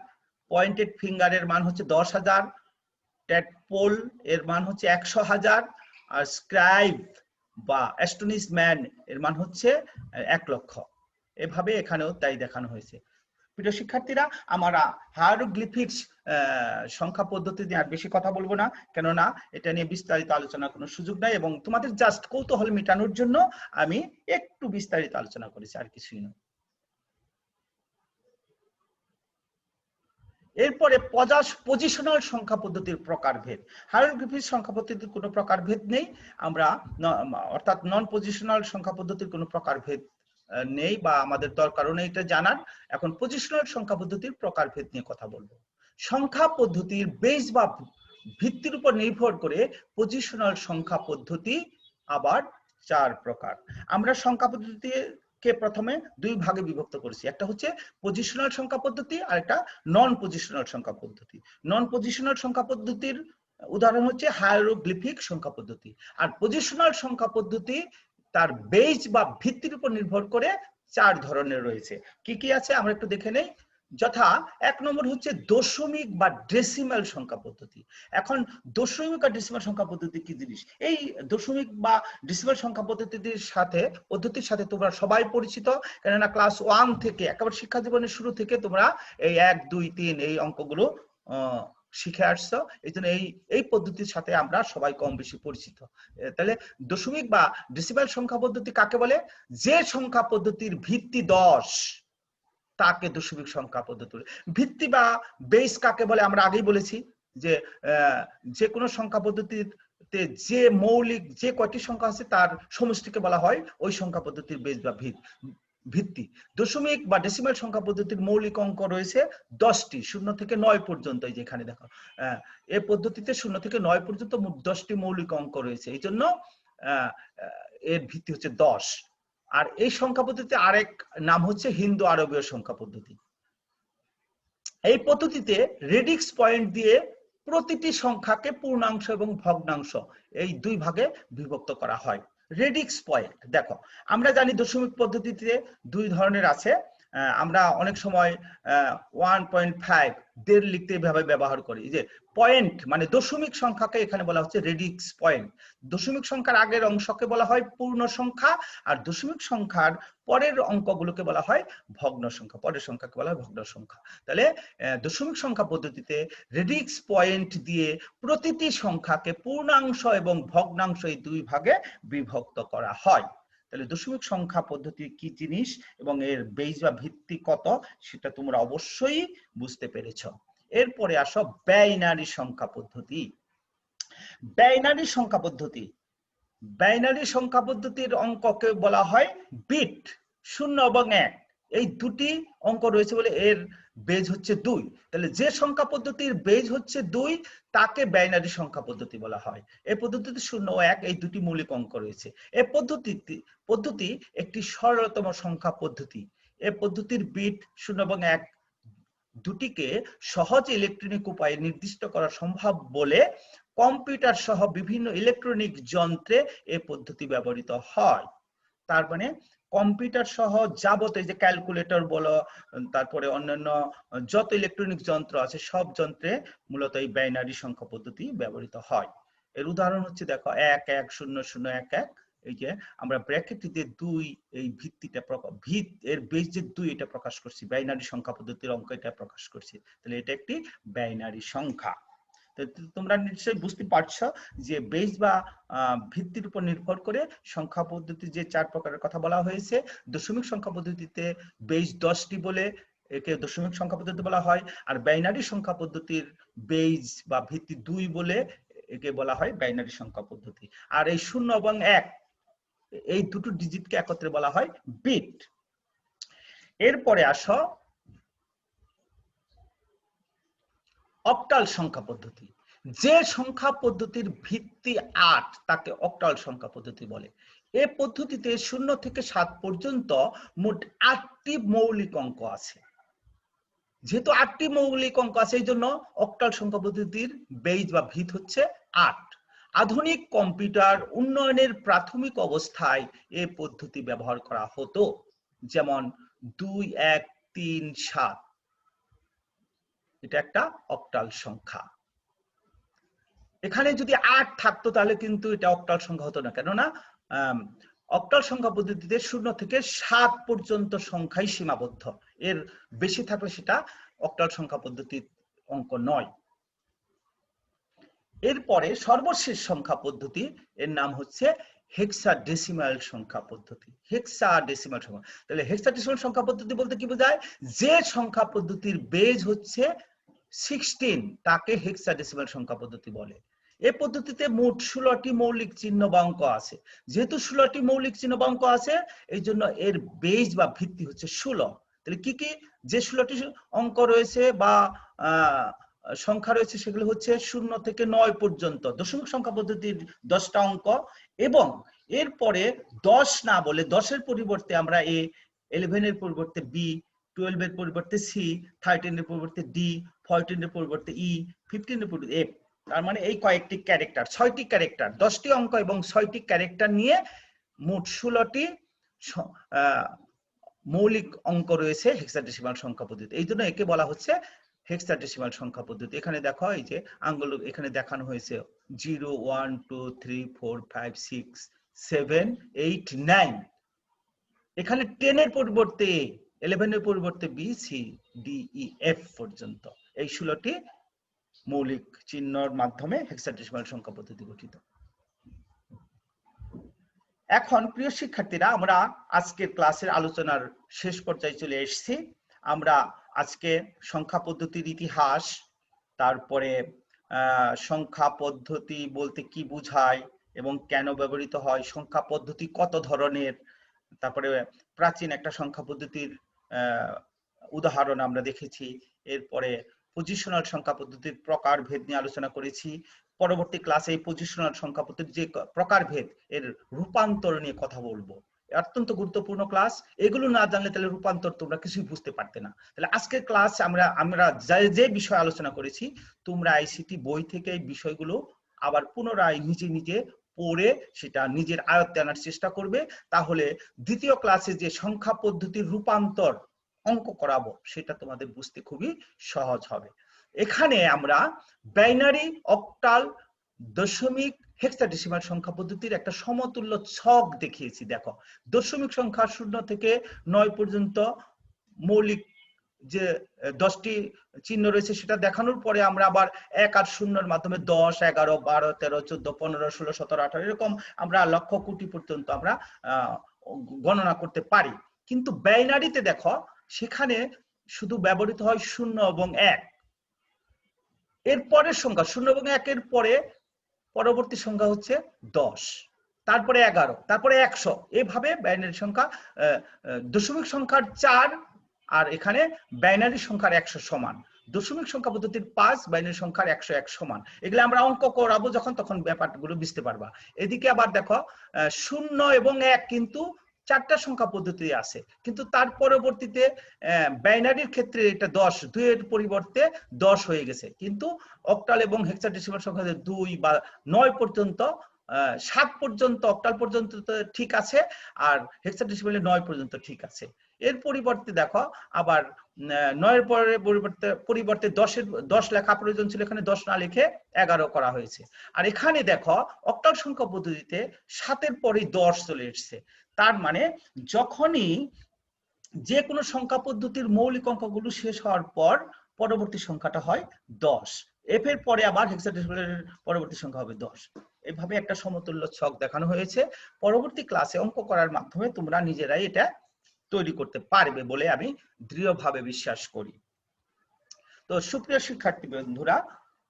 পয়েন্টেড ফিঙ্গার এর মান হচ্ছে 10,000। ট্যাডপোল এর মান হচ্ছে 100,000। আর স্ক্রাইব বা অ্যাস্টনিশ ম্যান এর মান হচ্ছে 1 লক্ষ। এভাবে এখানেও তাই দেখানো হয়েছে। প্রিয় শিক্ষার্থীরা, আমরা হায়ারোগ্লিফিক্স সংখ্যা পদ্ধতি নিয়ে আর বেশি কথা বলবো না, কেননা এটা নিয়ে বিস্তারিত আলোচনার কোনো সুযোগ নাই, এবং তোমাদের জাস্ট কৌতূহল মেটানোর জন্য আমি একটু বিস্তারিত আলোচনা করেছি, আর কিছুই নয়। এরপরে পজিশনাল সংখ্যা পদ্ধতির প্রকারভেদ। হায়ারোগ্লিফিক সংখ্যা পদ্ধতির কোনো প্রকারভেদ নেই, আমরা অর্থাৎ নন পজিশনাল সংখ্যা পদ্ধতির কোনো প্রকারভেদ নেই বা আমাদের দরকারও নেই এটা জানার। এখন পজিশনাল সংখ্যা পদ্ধতির প্রকারভেদ নিয়ে কথা বলবো। সংখ্যা পদ্ধতির বেস বা ভিত্তির উপর নির্ভর করে পজিশনাল সংখ্যা পদ্ধতি আবার 4 প্রকার। আমরা সংখ্যা পদ্ধতিকে প্রথমে দুই ভাগে বিভক্ত করেছি, একটা হচ্ছে পজিশনাল সংখ্যা পদ্ধতি আর একটা নন পজিশনাল সংখ্যা পদ্ধতি। নন পজিশনাল সংখ্যা পদ্ধতির উদাহরণ হচ্ছে হায়ারোগ্লিফিক সংখ্যা পদ্ধতি। আর পজিশনাল সংখ্যা পদ্ধতি তার বেস বা ভিত্তির উপর নির্ভর করে 4 ধরনের রয়েছে। কি কি আছে আমরা একটু দেখে নেই। যথা 1 নম্বর হচ্ছে দশমিক বা ডেসিমাল সংখ্যা পদ্ধতি। এখন দশমিক আর ডেসিমাল সংখ্যা পদ্ধতি কি জিনিস? এই দশমিক বা ডেসিমাল সংখ্যা পদ্ধতির সাথে তোমরা সবাই পরিচিত, কেননা ক্লাস 1 থেকে একেবারে শিক্ষা জীবনের শুরু থেকে তোমরা এই 1 2 3 এই অঙ্কগুলো শিখে আসছো। এই জন্য এই পদ্ধতির সাথে আমরা সবাই কম বেশি পরিচিত। তাহলে দশমিক বা ডেসিমাল সংখ্যা পদ্ধতি কাকে বলে? যে সংখ্যা পদ্ধতির ভিত্তি 10 তাকে দশমিক সংখ্যা পদ্ধতি। ভিত্তি বা বেস কাকে বলে আমরা আগেই বলেছি যে কোনো সংখ্যা পদ্ধতিতে যে মৌলিক যে কয়টি সংখ্যা আছে তার সমষ্টিকে বলা হয় ওই সংখ্যা পদ্ধতির বেস বা ভিত্তি। দশমিক বা ডেসিমাল সংখ্যা পদ্ধতির মৌলিক অঙ্ক রয়েছে 10টি, 0 থেকে 9 পর্যন্ত। এই যে এখানে দেখো, এই পদ্ধতিতে 0 থেকে 9 পর্যন্ত মোট 10টি মৌলিক অঙ্ক রয়েছে, এই জন্য এর ভিত্তি হচ্ছে 10। আর এই সংখ্যা পদ্ধতিতে আরেক নাম হচ্ছে হিন্দু আরবীয় সংখ্যা পদ্ধতি। এই পদ্ধতিতে রেডিক্স পয়েন্ট দিয়ে প্রতিটি সংখ্যাকে পূর্ণাংশ এবং ভগ্নাংশ এই দুই ভাগে বিভক্ত করা হয়। রেডিক্স পয়েন্ট দেখো, আমরা জানি দশমিক পদ্ধতিতে দুই ধরনের আছে। আমরা অনেক সময় 1.5 দেড় লিখতে এভাবে ব্যবহার করি। যে পয়েন্ট মানে দশমিক সংখ্যাকে এখানে বলা হচ্ছে রেডিক্স পয়েন্ট। দশমিক সংখ্যার আগের অংশকে বলা হয় পূর্ণ সংখ্যা, আর দশমিক সংখ্যার পরের অঙ্কগুলোকে বলা হয় ভগ্ন সংখ্যা, পরের সংখ্যাকে বলা হয় ভগ্ন সংখ্যা। তাহলে দশমিক সংখ্যা পদ্ধতিতে রেডিক্স পয়েন্ট দিয়ে প্রতিটি সংখ্যাকে পূর্ণাংশ এবং ভগ্নাংশ এই দুই ভাগে বিভক্ত করা হয়। তাহলে দশমিক সংখ্যা পদ্ধতি কি জিনিস এবং এর বেস বা ভিত্তি কত সেটা তোমরা অবশ্যই বুঝতে পেরেছো। এরপরে আসো বাইনারি সংখ্যা পদ্ধতি। বাইনারি সংখ্যা পদ্ধতি, বাইনারি সংখ্যা পদ্ধতির অঙ্ককে বলা হয় বিট। 0 এবং 1 এই দুটি অঙ্ক রয়েছে বলে এর বেজ হচ্ছে 2। তাহলে যে সংখ্যা পদ্ধতির বেজ হচ্ছে 2 তাকে বাইনারি সংখ্যা পদ্ধতি বলা হয়। এই পদ্ধতিতে 0 ও 1 এই দুটি মৌলিক অঙ্ক রয়েছে। এই পদ্ধতি একটি সরলতম সংখ্যা পদ্ধতি। এই পদ্ধতির বিট 0 এবং 1 দুটিকে সহজ ইলেকট্রনিক উপায়ে নির্দিষ্ট করা সম্ভব বলে কম্পিউটার সহ বিভিন্ন ইলেকট্রনিক যন্ত্রে এই পদ্ধতি ব্যবহৃত হয়। তার মানে কম্পিউটার সহ যাবতীয় যে ক্যালকুলেটর বলো, তারপরে অন্যান্য যত ইলেকট্রনিক যন্ত্র আছে সব যন্ত্রে মূলত এই বাইনারি সংখ্যা পদ্ধতি ব্যবহৃত হয়। এর উদাহরণ হচ্ছে দেখো 1 1 0 0 1 1। এই যে আমরা ব্র্যাকেট দিয়ে 2 এই ভিত্তিটা এর বেস যে 2 এটা প্রকাশ করছি, বাইনারি সংখ্যা পদ্ধতির অঙ্ক এটা প্রকাশ করছি। তাহলে এটা একটি বাইনারি সংখ্যা। তোমরা নিশ্চয়ই বুঝতে পারছো যে বেস বা ভিত্তির উপর নির্ভর করে সংখ্যা পদ্ধতি যে 4 প্রকারের কথা বলা হয়েছে। দশমিক সংখ্যা পদ্ধতিতে বেস 10টি বলে একে দশমিক সংখ্যা পদ্ধতি বলা হয়, আর বাইনারি সংখ্যা পদ্ধতির বেস বা ভিত্তি 2 বলে একে বলা হয় বাইনারি সংখ্যা পদ্ধতি। আর এই 0 এবং 1 এই দুটো ডিজিটকে একত্রে বলা হয় বিট। এরপরে আসো অক্টাল সংখ্যা পদ্ধতি। যে সংখ্যা পদ্ধতির ভিত্তি 8 তাকে অক্টাল সংখ্যা পদ্ধতি বলে। এই পদ্ধতিতে 0 থেকে 7 পর্যন্ত মোট 8টি মৌলিক অঙ্ক আছে। যেহেতু 8টি মৌলিক অঙ্ক আছে এই জন্য অক্টাল সংখ্যা পদ্ধতির বেস বা ভিত হচ্ছে 8। আধুনিক কম্পিউটার উন্নয়নের প্রাথমিক অবস্থায় এই পদ্ধতি ব্যবহার করা হতো, যেমন 2 1 3 7। এটা একটা অক্টাল সংখ্যা। এখানে যদি 8 থাকতো তাহলে কিন্তু এটা অক্টাল সংখ্যা হতো না, কেননা অক্টাল সংখ্যা পদ্ধতিতে 0 থেকে 7 পর্যন্ত সংখ্যাই সীমাবদ্ধ। এর বেশি থাকলে সেটা অক্টাল সংখ্যা পদ্ধতির অঙ্ক নয়। এরপরে সর্বশেষ সংখ্যা পদ্ধতি, এর নাম হচ্ছে হেক্সাডেসিমাল সংখ্যা পদ্ধতি। হেক্সাডেসিমাল সংখ্যা, তাহলে হেক্সাডেসিমাল সংখ্যা পদ্ধতি বলতে কি বোঝায়? যে সংখ্যা পদ্ধতির বেজ হচ্ছে 16 তাকে হেক্সাডেসিমাল সংখ্যা পদ্ধতি বলে। এই পদ্ধতিতে মোট 16টি মৌলিক চিহ্ন বা অঙ্ক আছে। যেহেতু 16টি মৌলিক চিহ্ন বা অঙ্ক আছে, এই জন্য এর বেস বা ভিত্তি হচ্ছে 16। তাহলে কি কি যে 16টি অঙ্ক রয়েছে বা সংখ্যা রয়েছে সেগুলো হচ্ছে 0 থেকে 9 পর্যন্ত দশমিক সংখ্যা পদ্ধতির 10টা অঙ্ক, এবং এরপরে 10 না বলে 10-এর পরিবর্তে আমরা এ, 11-এর পরিবর্তে বি, 12-এর পরিবর্তে সি, 13-এর পরিবর্তে ডি, 14-এর পরিবর্তে ই, 15-এর পরিবর্তে এফ। তার মানে এই কয়েকটি ক্যারেক্টার, 6টি ক্যারেক্টার, 10টি অঙ্ক এবং 6টি ক্যারেক্টার নিয়ে মোট 16টি মৌলিক অঙ্ক রয়েছে হেক্সাডেসিমাল সংখ্যা পদ্ধতি। এই জন্য একে বলা হচ্ছে হেক্সাডেসিমাল সংখ্যা পদ্ধতি। এখানে দেখো এই যে আঙ্গুল এখানে দেখানো হয়েছে 0 1 2 3 4 5 6 7 8 9। এখানে 10-এর পরিবর্তে 11-এর পরিবর্তে বি, সি, ডি, ই, এফ পর্যন্ত এই 16টি মৌলিক চিহ্নের মাধ্যমে হেক্সাডেসিমাল সংখ্যা পদ্ধতি গঠিত। এখন প্রিয় শিক্ষার্থীরা, আমরা আজকের ক্লাসের আলোচনার শেষ পর্যায়ে চলে এসেছি। আমরা আজকে সংখ্যা পদ্ধতির ইতিহাস, তারপরে সংখ্যা পদ্ধতি বলতে কি বোঝায় এবং কেন ব্যবহৃত হয়, সংখ্যা পদ্ধতি কত ধরনের, তারপরে প্রাচীন একটা সংখ্যা পদ্ধতির উদাহরণ আমরা দেখেছি। এরপরে পজিশনাল সংখ্যা পদ্ধতির প্রকারভেদ নিয়ে আলোচনা করেছি। পরবর্তী ক্লাসে এই পজিশনাল সংখ্যা পদ্ধতির যে প্রকারভেদ এর রূপান্তর নিয়ে কথা বলবো। অত্যন্ত গুরুত্বপূর্ণ ক্লাস। এগুলো না জানলে তাহলে রূপান্তর তোমরা কিছুই বুঝতে পারতে না। তাহলে আজকের ক্লাস আমরা যে বিষয় আলোচনা করেছি, তোমরা আইসিটি বই থেকে এই বিষয়গুলো আবার পুনরায় নিজে নিজে পড়ে সেটা নিজের আয়ত্তে আনার চেষ্টা করবে। তাহলে দ্বিতীয় ক্লাসে যে সংখ্যা পদ্ধতির রূপান্তর অঙ্ক করাবো সেটা তোমাদের বুঝতে খুবই সহজ হবে। এখানে আমরা বাইনারি, অক্টাল, দশমিক, হেক্সাডেসিমাল সংখ্যা পদ্ধতির একটা সমতুল্য ছক দেখিয়েছি। দেখো, দশমিক সংখ্যা 0 থেকে 9 পর্যন্ত মৌলিক যে 10টি চিহ্ন রয়েছে সেটা দেখানোর পরে আমরা আবার 1 আর 0-এর মাধ্যমে 10, 11, 12, 13, 14, 15, 16, 17, 18 এরকম আমরা লক্ষ কোটি পর্যন্ত আমরা গণনা করতে পারি। কিন্তু বাইনারিতে দেখো, সেখানে শুধু ব্যবহৃত হয় 0 এবং 1। এর পরের সংখ্যা 0 এবং 1-এর পরে পরবর্তী সংখ্যা হচ্ছে 10, তারপরে 11, তারপরে 100। এইভাবে বাইনারি সংখ্যা দশমিক সংখ্যার 4 আর এখানে বাইনারি সংখ্যার 100 সমান, দশমিক সংখ্যা পদ্ধতির 5, বাইনারি সংখ্যার 101 সমান। এগুলো আমরা অঙ্ক করাবো যখন, তখন ব্যাপারগুলো বুঝতে পারবা। এদিকে আবার দেখো 0 এবং 1 কিন্তু 4টা সংখ্যা পদ্ধতি আছে, কিন্তু তার পরবর্তীতে বাইনারির ক্ষেত্রে এটা 10, 2-এর পরিবর্তে 10 হয়ে গেছে। কিন্তু অক্টাল এবং হেক্সাডেসিমাল সংখ্যা 2 বা 9 পর্যন্ত, 7 পর্যন্ত অক্টাল পর্যন্ত ঠিক আছে, আর হেক্সাডেসিমালে 9 পর্যন্ত ঠিক আছে। এর পরিবর্তে দেখো আবার 9-এর পরিবর্তে 10 লেখা প্রয়োজন ছিল, এখানে 10 না লিখে 11 করা হয়েছে। আর এখানে দেখো অক্টাল সংখ্যা পদ্ধতিতে 7-এর পরে 10 চলে এসেছে। তার মানে যখনই যে কোনো সংখ্যা পদ্ধতির মৌলিক অঙ্কগুলো শেষ হওয়ার পর পরবর্তী সংখ্যাটা হয় 10, এফ এর পরে আবার হেক্সাডেসিমালের পরবর্তী সংখ্যা হবে 10। এভাবে একটা সমতুল্য ছক দেখানো হয়েছে। পরবর্তী ক্লাসে অঙ্ক করার মাধ্যমে তোমরা নিজেরাই এটা তৈরি করতে পারবে বলে আমি দৃঢ়ভাবে বিশ্বাস করি। তো সুপ্রিয় শিক্ষার্থী বন্ধুরা,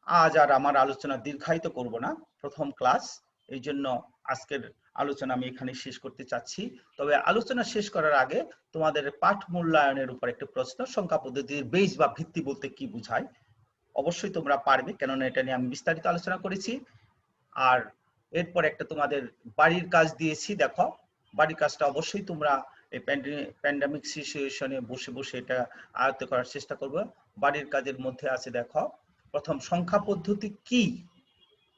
আজ আর আমার আলোচনা দীর্ঘায়িত করব না, প্রথম ক্লাস, এই জন্য আজকের আলোচনা আমি এখানে শেষ করতে চাচ্ছি। তবে আলোচনা শেষ করার আগে তোমাদের পাঠ মূল্যায়নের উপর একটা প্রশ্ন, সংখ্যা পদ্ধতির বেস বা ভিত্তি বলতে কি বোঝায়, অবশ্যই তোমরা পারবে, কেননা এটা নিয়ে আমি বিস্তারিত আলোচনা করেছি। আর এরপর একটা তোমাদের বাড়ির কাজ দিয়েছি। দেখো, বাড়ির কাজটা অবশ্যই তোমরা এই প্যান্ডেমিক সিচুয়েশনে বসে বসে এটা আয়ত্ত করার চেষ্টা করবে। বাড়ির কাজের মধ্যে আছে, দেখো, প্রথম সংখ্যা পদ্ধতি কি,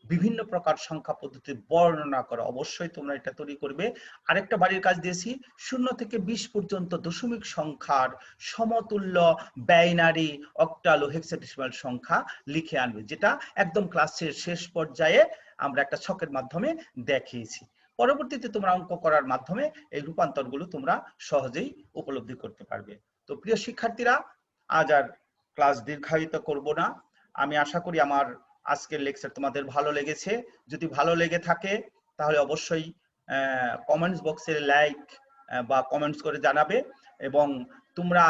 বিভিন্ন প্রকার সংখ্যা পদ্ধতি বর্ণনা করা, অবশ্যই তোমরা এটা তৈরি করবে। আরেকটা বাড়ির কাজ দিয়েছি, 0 থেকে 20 পর্যন্ত দশমিক সংখ্যার সমতুল্য বাইনারি, অক্টাল ও হেক্সাডেসিমাল সংখ্যা লিখে আনবে, যেটা একদম ক্লাসের শেষ পর্যায়ে আমরা একটা ছকের মাধ্যমে দেখিয়েছি। পরবর্তীতে তোমরা অঙ্ক করার মাধ্যমে এই রূপান্তরগুলো তোমরা সহজেই উপলব্ধি করতে পারবে। তো প্রিয় শিক্ষার্থীরা, আজ আর ক্লাস দীর্ঘায়িত করব না। আমি আশা করি আমার আজকের লেকচার তোমাদের ভালো লেগেছে। যদি ভালো লেগে থাকে তাহলে অবশ্যই কমেন্টস বক্সে লাইক বা কমেন্টস করে জানাবে। এবং তোমরা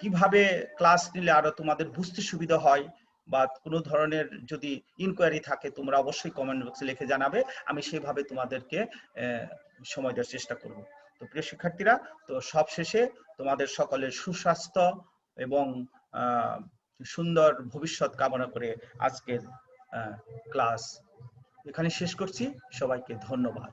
কিভাবে ক্লাস নিলে আরো তোমাদের বুঝতে সুবিধা হয় বা কোনো ধরনের যদি ইনকোয়ারি থাকে তোমরা অবশ্যই কমেন্ট বক্সে লিখে জানাবে, আমি সেভাবে তোমাদেরকে সময় দেওয়ার চেষ্টা করব। তো প্রিয় শিক্ষার্থীরা, তো সব শেষে তোমাদের সকলের সুস্বাস্থ্য এবং সুন্দর ভবিষ্যৎ কামনা করে আজকের ক্লাস এখানে শেষ করছি। সবাইকে ধন্যবাদ।